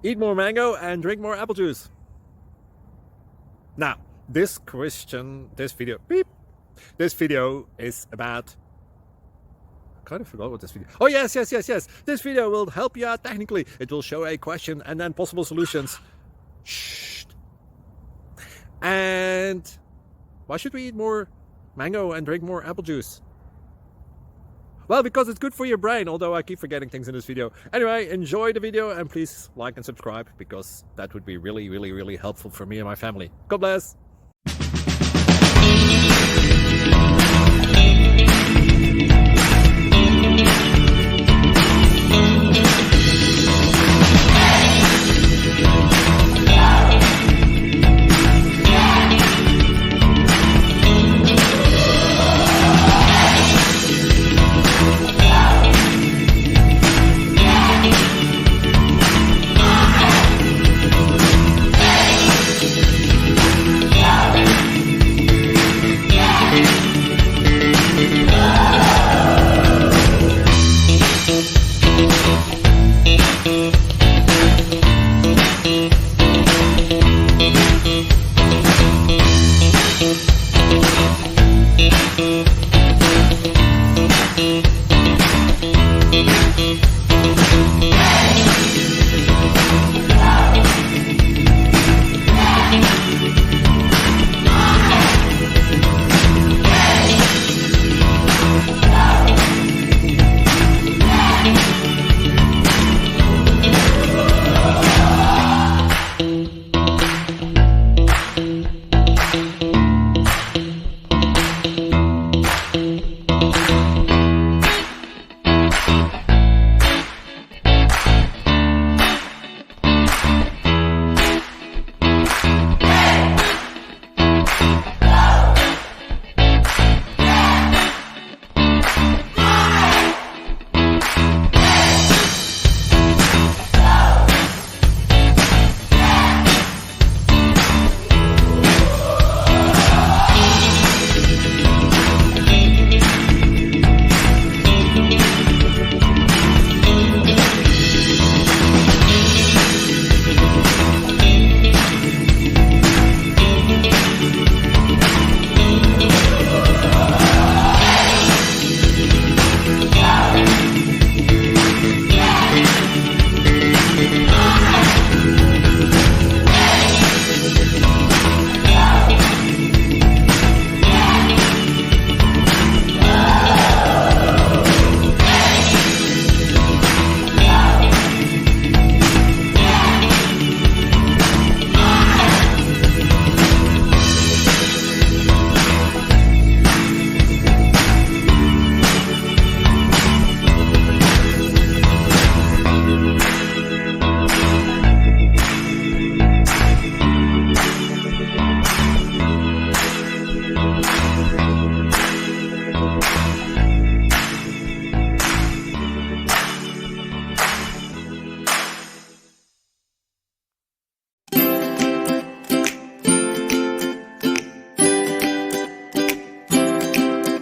Eat more mango and drink more apple juice. Now, this video is about... I kind of forgot what this video... Oh, yes. This video will help you out technically. It will show a question and then possible solutions. Shh. And why should we eat more mango and drink more apple juice? Well, because it's good for your brain, although I keep forgetting things in this video. Anyway, enjoy the video and please like and subscribe, because that would be really helpful for me and my family. God bless!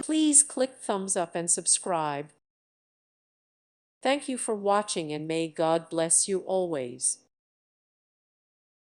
Please click thumbs up and subscribe. Thank you for watching and may God bless you always.